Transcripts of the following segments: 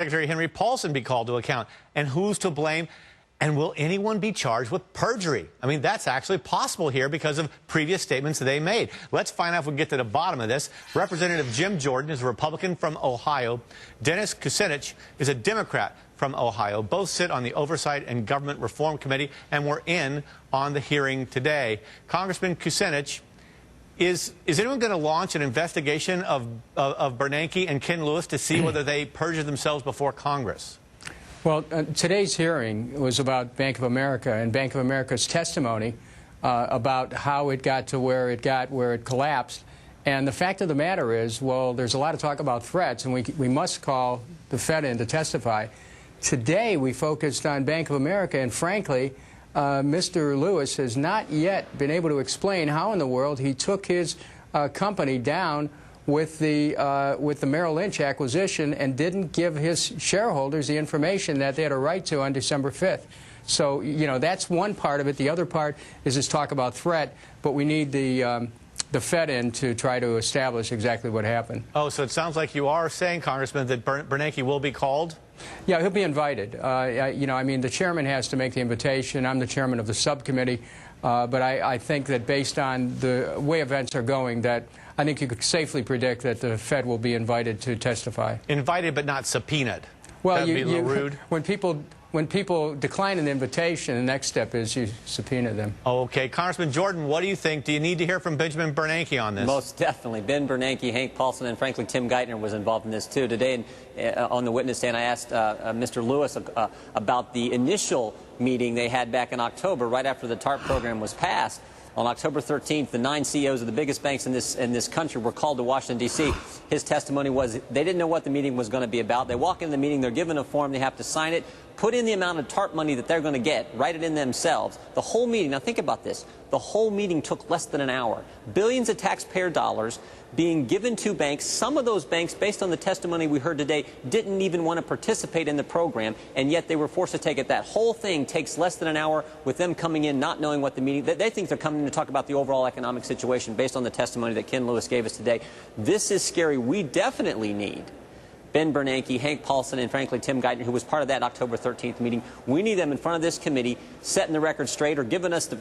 Secretary Henry Paulson be called to account? And who's to blame? And will anyone be charged with perjury? I mean, that's actually possible here because of previous statements they made. Let's find out if we can get to the bottom of this. Representative Jim Jordan is a Republican from Ohio. Dennis Kucinich is a Democrat from Ohio. Both sit on the Oversight and Government Reform Committee and were in on the hearing today. Congressman Kucinich, is anyone going to launch an investigation of Bernanke and Ken Lewis to see whether they perjured themselves before Congress? Well, today's hearing was about Bank of America and Bank of America's testimony about how it got to where it collapsed. And the fact of the matter is, well, there's a lot of talk about threats, and we must call the Fed in to testify. Today, we focused on Bank of America, and frankly, Mr. Lewis has not yet been able to explain how in the world he took his company down with the Merrill Lynch acquisition and didn't give his shareholders the information that they had a right to on December 5th. So, you know, that's one part of it. The other part is this talk about threat, but we need the Fed in to try to establish exactly what happened. Oh, so it sounds like you are saying, Congressman, that Bernanke will be called? Yeah, he'll be invited. You know, I mean, the chairman has to make the invitation. I'm the chairman of the subcommittee. But I think that based on the way events are going, that I think you could safely predict that the Fed will be invited to testify. Invited but not subpoenaed. Well, that'd be a little rude. When people decline an invitation, the next step is you subpoena them. Okay. Congressman Jordan, what do you think? Do you need to hear from Benjamin Bernanke on this? Most definitely. Ben Bernanke, Hank Paulson, and frankly, Tim Geithner was involved in this, too. Today on the witness stand, I asked Mr. Lewis about the initial meeting they had back in October, right after the TARP program was passed. On October 13th, the 9 CEOs of the biggest banks in this country were called to Washington, D.C. His testimony was they didn't know what the meeting was going to be about. They walk into the meeting, they're given a form, they have to sign it, put in the amount of TARP money that they're going to get, write it in themselves. The whole meeting, now think about this, the whole meeting took less than an hour. Billions of taxpayer dollars being given to banks. Some of those banks, based on the testimony we heard today, didn't even want to participate in the program, and yet they were forced to take it. That whole thing takes less than an hour with them coming in, not knowing what the meeting, they think they're coming in to talk about the overall economic situation based on the testimony that Ken Lewis gave us today. This is scary. We definitely need Ben Bernanke, Hank Paulson, and frankly Tim Geithner, who was part of that October 13th meeting. We need them in front of this committee, setting the record straight or giving us,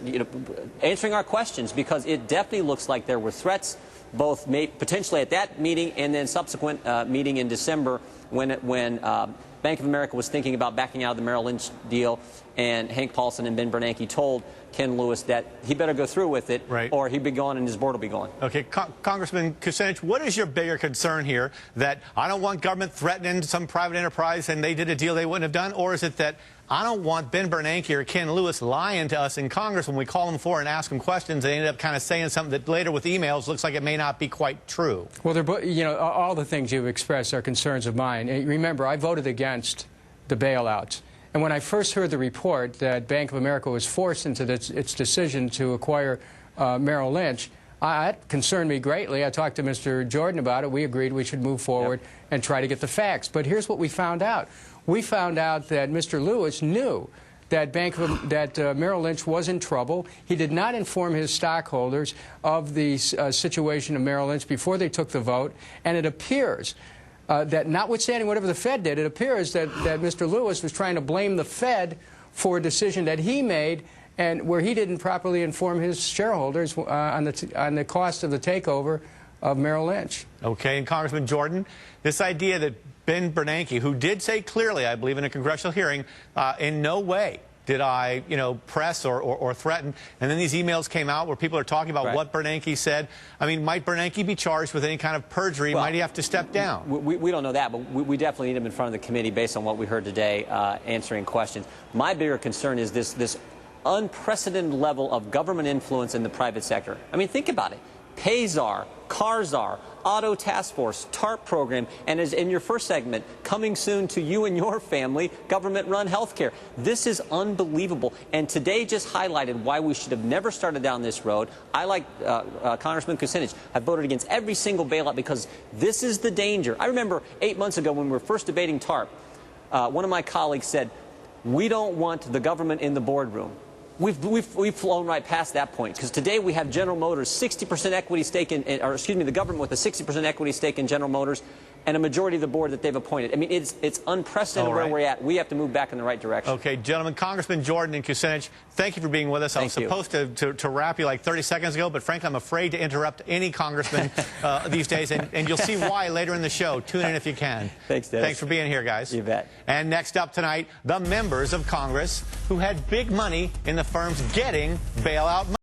answering our questions, because it definitely looks like there were threats, both potentially at that meeting and then subsequent meeting in December when Bank of America was thinking about backing out of the Merrill Lynch deal, and Hank Paulson and Ben Bernanke told Ken Lewis that he better go through with it, right, or he'd be gone and his board will be gone. Okay, Congressman Kucinich, what is your bigger concern here? That I don't want government threatening some private enterprise and they did a deal they wouldn't have done? Or is it that I don't want Ben Bernanke or Ken Lewis lying to us in Congress when we call them for and ask them questions, they end up kind of saying something that later with emails looks like it may not be quite true? Well, you know, all the things you've expressed are concerns of mine. And remember, I voted against the bailouts. And when I first heard the report that Bank of America was forced into its decision to acquire Merrill Lynch, that concerned me greatly. I talked to Mr. Jordan about it. We agreed we should move forward and try to get the facts. But here's what we found out. We found out that Mr. Lewis knew that Merrill Lynch was in trouble. He did not inform his stockholders of the situation of Merrill Lynch before they took the vote. And it appears that notwithstanding whatever the Fed did, it appears that Mr. Lewis was trying to blame the Fed for a decision that he made and where he didn't properly inform his shareholders on the cost of the takeover of Merrill Lynch. Okay, and Congressman Jordan, this idea that Ben Bernanke, who did say clearly, I believe in a congressional hearing, in no way did I, press or threaten. And then these emails came out where people are talking about what Bernanke said. I mean, might Bernanke be charged with any kind of perjury? Well, might he have to step down? We don't know that, but we definitely need him in front of the committee based on what we heard today, answering questions. My bigger concern is this unprecedented level of government influence in the private sector. I mean, think about it. Payzar, Carzar, Auto Task Force, TARP program, and as in your first segment, coming soon to you and your family, government-run health care. This is unbelievable, and today just highlighted why we should have never started down this road. I, like Congressman Kucinich, have voted against every single bailout because this is the danger. I remember 8 months ago when we were first debating TARP, one of my colleagues said, we don't want the government in the boardroom. We've flown right past that point, because today we have General Motors 60% equity stake in, or excuse me, the government with a 60% equity stake in General Motors, and a majority of the board that they've appointed. I mean, it's unprecedented where we're at. We have to move back in the right direction. Okay, gentlemen, Congressman Jordan and Kucinich, thank you for being with us. I was supposed to wrap you like 30 seconds ago, but frankly, I'm afraid to interrupt any congressman these days, and you'll see why later in the show. Tune in if you can. Thanks, Dennis. Thanks for being here, guys. You bet. And next up tonight, the members of Congress who had big money in the firms getting bailout money.